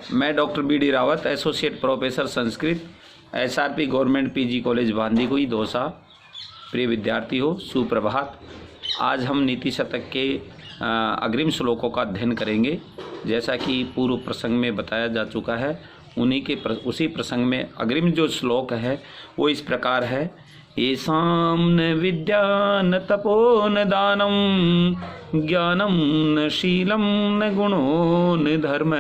मैं doctor B D Rawat, associate professor Sanskrit, SRP government PG college Bhandikui Dausa. प्रिय विद्यार्थी हो, सुप्रभात। आज हम नीति शतक के अग्रिम श्लोकों का अध्ययन करेंगे। जैसा कि पूर्व प्रसंग में बताया जा चुका है, उसी प्रसंग में अग्रिम जो श्लोक है वो इस प्रकार है। येषां न विद्या न तपो न दानं ज्ञानं न शीलं न गुणो न धर्म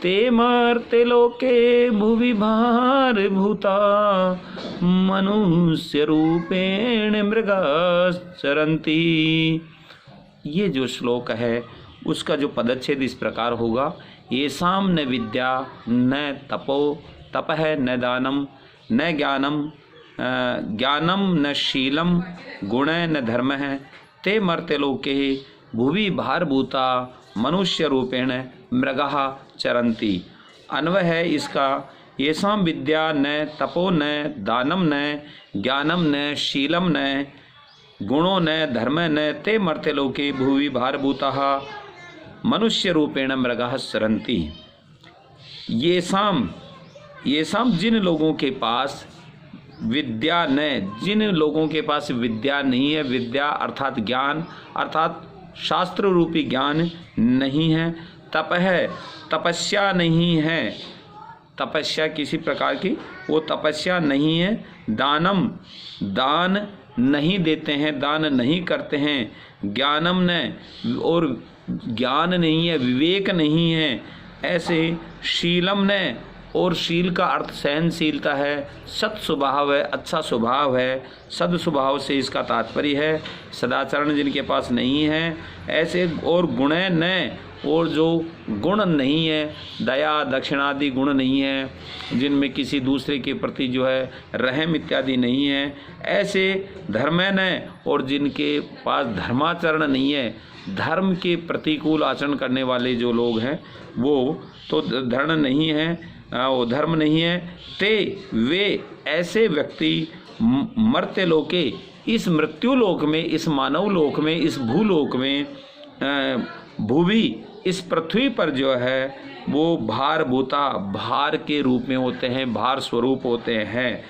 ते मर्त्य लोके भुवि भारभूता मनुष्य रूपेण मृगाश्चरन्ति। ये जो श्लोक है उसका जो पदच्छेद इस प्रकार होगा। येषां न विद्या न तपो, तप है न दानम, न ज्ञानम, ज्ञानम न शीलम, गुण न धर्म है, ते मर्त्य लोके भुवि भारभूता मनुष्य रूपेण मृगः चरन्ति। अन्वय है इसका, येषां विद्या न तपो न दानम न ज्ञानम न शीलम न गुणो न धर्म न ते मर्त्य लोके भुवि भारभूता मनुष्य रूपेण मृगः चरन्ति। येषां जिन लोगों के पास विद्या न, जिन लोगों के पास विद्या नहीं है, विद्या अर्थात ज्ञान अर्थात शास्त्र रूपी ज्ञान नहीं है, तप है तपस्या नहीं है, तपस्या किसी प्रकार की वो तपस्या नहीं है, दानम दान नहीं देते हैं, दान नहीं करते हैं, ज्ञानम न और ज्ञान नहीं है, विवेक नहीं है, ऐसे शीलम न और शील का अर्थ सहनशीलता है, सत स्वभाव है, अच्छा स्वभाव है, सद स्वभाव से इसका तात्पर्य है, सदाचरण जिनके पास नहीं है ऐसे, और गुण न और जो गुण नहीं है, दया दक्षिणादि गुण नहीं है, जिनमें किसी दूसरे के प्रति जो है रहम इत्यादि नहीं है, ऐसे धर्म न और जिनके पास धर्माचरण नहीं है, धर्म के प्रतिकूल आचरण करने वाले जो लोग हैं वो तो धर्म नहीं है, वो धर्म नहीं है, ते वे ऐसे व्यक्ति मर्त्य लोके, इस मृत्यु लोक में, इस मानव लोक में, इस भूलोक में, भूवि इस पृथ्वी पर जो है वो भारभूता, भार के रूप में होते हैं, भार स्वरूप होते हैं,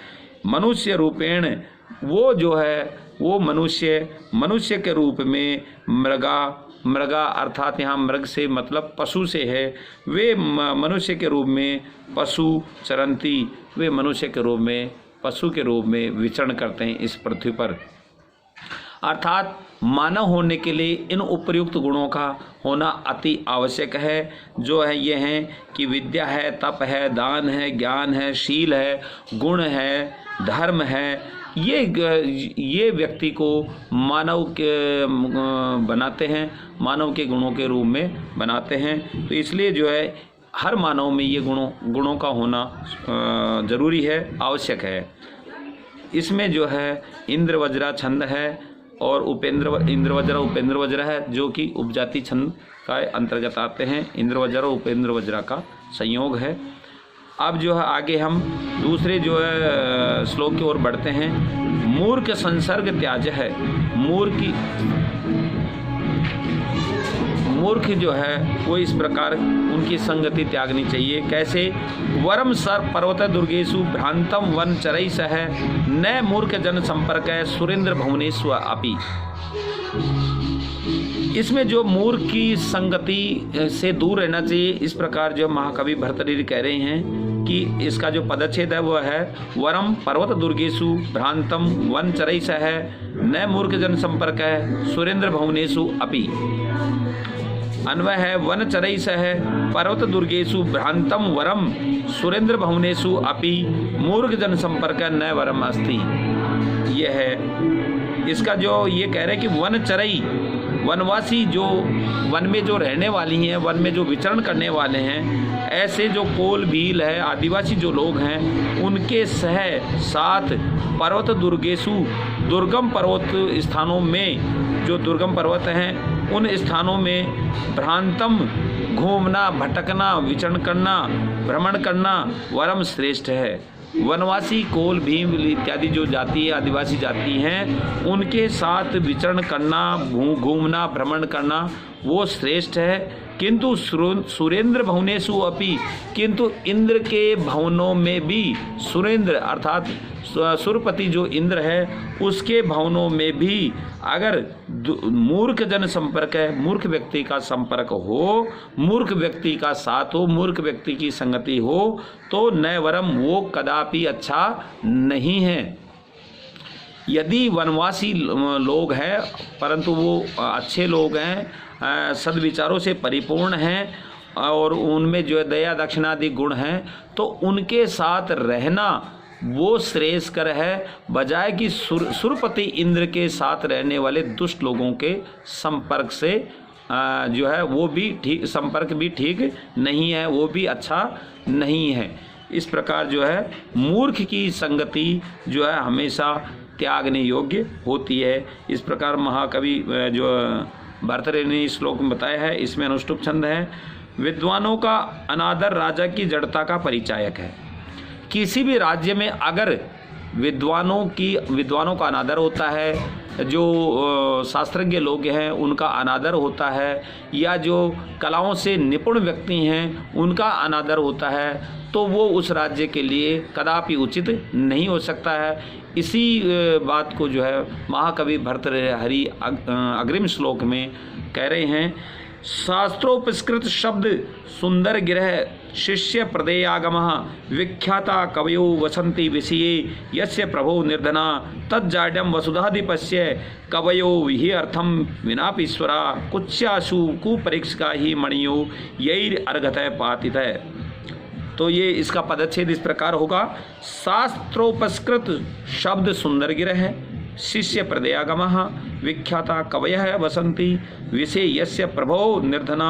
मनुष्य रूपेण वो जो है वो मनुष्य के रूप में, मृगा अर्थात यहाँ मृग से मतलब पशु से है, वे मनुष्य के रूप में पशु चरंती, वे मनुष्य के रूप में पशु के रूप में विचरण करते हैं इस पृथ्वी पर। अर्थात मानव होने के लिए इन उपर्युक्त गुणों का होना अति आवश्यक है। जो है ये हैं कि विद्या है, तप है, दान है, ज्ञान है, शील है, गुण है, धर्म है, ये व्यक्ति को मानव के बनाते हैं, मानव के गुणों के रूप में बनाते हैं। तो इसलिए जो है हर मानव में ये गुणों का होना जरूरी है, आवश्यक है। इसमें जो है इंद्र वज्रा छंद है और इंद्र वज्रा उपेंद्र वज्रा है, जो कि उपजाति छंद का अंतर्गत आते हैं। इंद्र वज्रा और उपेंद्र वज्रा का संयोग है। अब जो है आगे हम दूसरे जो है श्लोक की ओर बढ़ते हैं। मूर्ख संसर्ग त्याज है, मूर्ख जो है वो इस प्रकार उनकी संगति त्यागनी चाहिए। कैसे? वरम सर पर्वत दुर्गेशु भ्रांतम वन चरई सह न मूर्ख जन संपर्क है सुरेंद्र भुवनेश्वर अपि। इसमें जो मूर्ख की संगति से दूर रहना चाहिए, इस प्रकार जो महाकवि भर्तृहरि कह रहे हैं कि इसका जो पदच्छेद है वो है वरम पर्वत दुर्गेशु भ्रांतम वन चरई सह न मूर्ख जन संपर्क है सुरेंद्र भुवनेशु अपि। अन्वय है वन चरई सह पर्वत दुर्गेशु भ्रांतम वरम सुरेंद्र भुवनेशु अपि मूर्ख जन संपर्क न वरम अस्ति। यह है इसका जो ये कह रहे हैं कि वन चरई, वनवासी जो वन में जो रहने वाली हैं, वन में जो विचरण करने वाले हैं, ऐसे जो कोल भील है, आदिवासी जो लोग हैं, उनके साथ पर्वत दुर्गेशु दुर्गम पर्वत स्थानों में, जो दुर्गम पर्वत हैं उन स्थानों में भ्रांतम घूमना, भटकना, विचरण करना, भ्रमण करना वरम श्रेष्ठ है। वनवासी कोल भीम इत्यादि जो जाति है, आदिवासी जाति हैं, उनके साथ विचरण करना, घूमना, भ्रमण करना वो श्रेष्ठ है। किंतु सुरेंद्र भवनेषु अपि, किंतु इंद्र के भवनों में भी, सुरेंद्र अर्थात सुरपति जो इंद्र है उसके भवनों में भी अगर मूर्ख जन संपर्क है, मूर्ख व्यक्ति का संपर्क हो, मूर्ख व्यक्ति का साथ हो, मूर्ख व्यक्ति की संगति हो, तो नैवरम वो कदापि अच्छा नहीं है। यदि वनवासी लोग हैं परंतु वो अच्छे लोग हैं, सद्विचारों से परिपूर्ण हैं और उनमें जो दया दक्षिणादि गुण हैं, तो उनके साथ रहना वो श्रेयस्कर है, बजाय कि सुरपति इंद्र के साथ रहने वाले दुष्ट लोगों के संपर्क से जो है वो भी ठीक, संपर्क भी ठीक नहीं है, वो भी अच्छा नहीं है। इस प्रकार जो है मूर्ख की संगति जो है हमेशा त्यागने योग्य होती है। इस प्रकार महाकवि जो भर्तृहरि ने इस श्लोक में बताया है, इसमें अनुष्टुप छंद है। विद्वानों का अनादर राजा की जड़ता का परिचायक है। किसी भी राज्य में अगर विद्वानों का अनादर होता है, जो शास्त्रज्ञ लोग हैं उनका अनादर होता है, या जो कलाओं से निपुण व्यक्ति हैं उनका अनादर होता है, तो वो उस राज्य के लिए कदापि उचित नहीं हो सकता है। इसी बात को जो है महाकवि भर्तृहरि अग्रिम श्लोक में कह रहे हैं। शास्त्रोपस्कृत शब्द सुंदर गिरह शिष्य प्रदेयागमः विख्याता कवयो वसंति विषये यस्य प्रभो निर्धना तज्जाड्यम वसुधाधिपस्य कवयो ही अर्थम विनापीश्वरा कुच्याशु कुपरीक्षका ही मणियो यैर अर्घतः पातितः। तो ये इसका पदच्छेद इस प्रकार होगा। शास्त्रोपस्कृत शब्द सुंदर गिरह है, शिष्य प्रदयागमः विख्याता कवयः वसंति विषय यस्य प्रभो निर्धना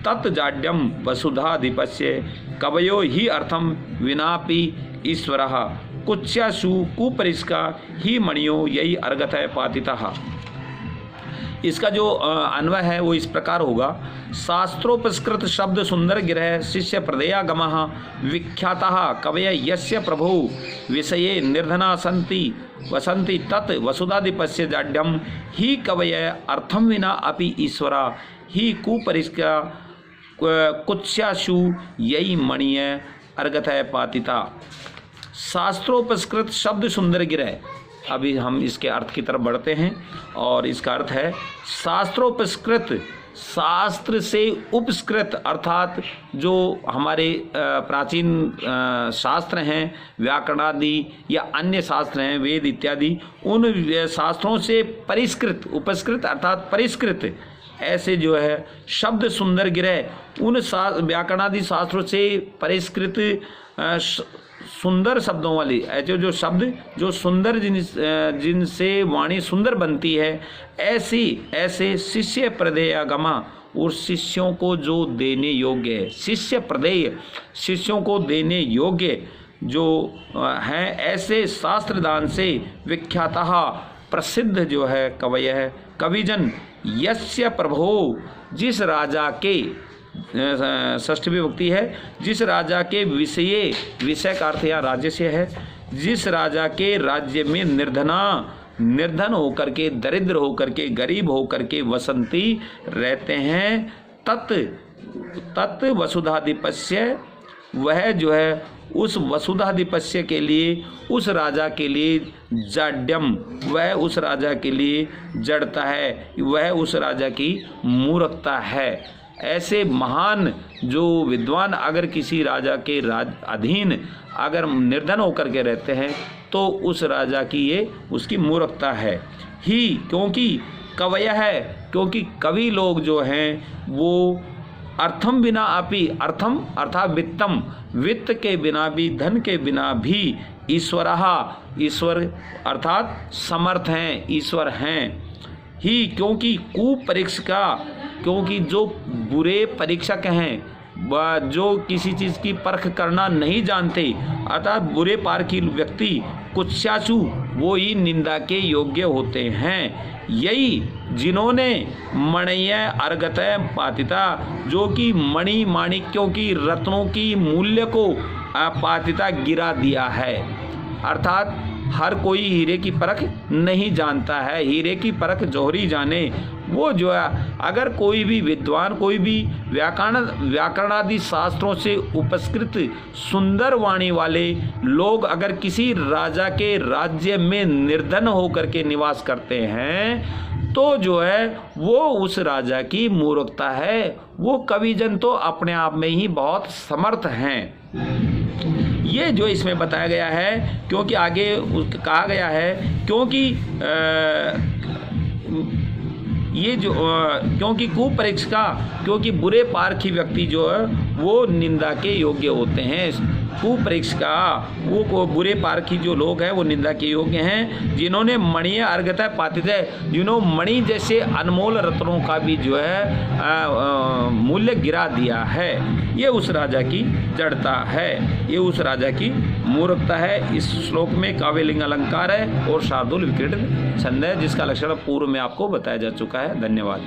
तत्जाड्यम वसुधाधिपस्य कवयो ही अर्थम विनापि ईश्वरः कुच्याशु कुपरिष्का ही मणियो यही अर्घतः पातितः। इसका जो अन्वय है वो इस प्रकार होगा। शास्त्रोपस्कृत शब्द सुंदर गिरह शिष्य प्रदयागमः विख्यातः कवय यस्य प्रभु विषये निर्धना संति वसंति तत् वसुधाधिपस्य जाड्यम ही कवय अर्थम विना अपि ईश्वरा ही कुपरिष्का कुत्स्याशु यही मणिय अर्घतः पातिता। शास्त्रोपस्कृत शब्द सुंदर गिरह, अभी हम इसके अर्थ की तरफ बढ़ते हैं और इसका अर्थ है शास्त्रोपस्कृत, शास्त्र से उपस्कृत अर्थात जो हमारे प्राचीन शास्त्र हैं, व्याकरणादि या अन्य शास्त्र हैं, वेद इत्यादि, उन शास्त्रों से परिष्कृत, उपस्कृत अर्थात परिष्कृत ऐसे जो है शब्द सुंदर गिरह, उन व्याकरणादि शास्त्रों से परिष्कृत सुंदर शब्दों वाली ऐसे जो शब्द जो सुंदर जिनसे वाणी सुंदर बनती है, ऐसे शिष्य प्रदेयागमा और शिष्यों को जो देने योग्य है, शिष्य प्रदेय शिष्यों को देने योग्य जो हैं, ऐसे शास्त्रदान से विख्यातः प्रसिद्ध जो है कवय है कविजन यस्य प्रभो, जिस राजा के षष्ठी विभक्ति है, जिस राजा के विषय का अर्थ यहाँ राज्य से है, जिस राजा के राज्य में निर्धन होकर के, दरिद्र होकर के, गरीब होकर के वसंती रहते हैं, तत् वसुधाधिपस्य, वह जो है उस वसुधाधिपस्य के लिए, उस राजा के लिए जाड्यम, वह उस राजा के लिए जड़ता है, वह उस राजा की मूर्खता है। ऐसे महान जो विद्वान अगर किसी राजा के अधीन अगर निर्धन होकर के रहते हैं तो उस राजा की ये उसकी मूर्खता है। ही क्योंकि कवय है, क्योंकि कवि लोग जो हैं वो अर्थम बिना अपि, अर्थम अर्थात वित्तम, वित्त के बिना भी, धन के बिना भी ईश्वर अर्थात समर्थ हैं, ईश्वर हैं। ही क्योंकि कुपरीक्षका, क्योंकि जो बुरे परीक्षक हैं, जो किसी चीज़ की परख करना नहीं जानते, अर्थात बुरे पारखी व्यक्ति, कुत्स्याशु, वो ही निंदा के योग्य होते हैं। यही जिन्होंने मणिय अर्घतः पातिता, जो कि मणि माणिक्यों की, रत्नों की मूल्य को पातिता गिरा दिया है, अर्थात हर कोई हीरे की परख नहीं जानता है, हीरे की परख जोहरी जाने। वो जो है अगर कोई भी विद्वान, कोई भी व्याकरणादि शास्त्रों से उपस्कृत सुंदर वाणी वाले लोग अगर किसी राजा के राज्य में निर्धन होकर के निवास करते हैं तो जो है वो उस राजा की मूर्खता है। वो कविजन तो अपने आप में ही बहुत समर्थ हैं। ये जो इसमें बताया गया है, क्योंकि आगे कहा गया है, क्योंकि ये जो क्योंकि कुपरीक्षा, क्योंकि बुरे पारखी व्यक्ति जो है वो निंदा के योग्य होते हैं। कुपरीक्षा, वो बुरे पारखी जो लोग हैं वो निंदा के योग्य हैं। जिन्होंने मणि अर्घता पातित है, जिन्होंने मणि जैसे अनमोल रत्नों का भी जो है मूल्य गिरा दिया है, ये उस राजा की जड़ता है, ये उस राजा की मूर्खता है। इस श्लोक में काव्यलिंग अलंकार है और शार्दूल विकृत छंद है, जिसका लक्षण पूर्व में आपको बताया जा चुका है। धन्यवाद।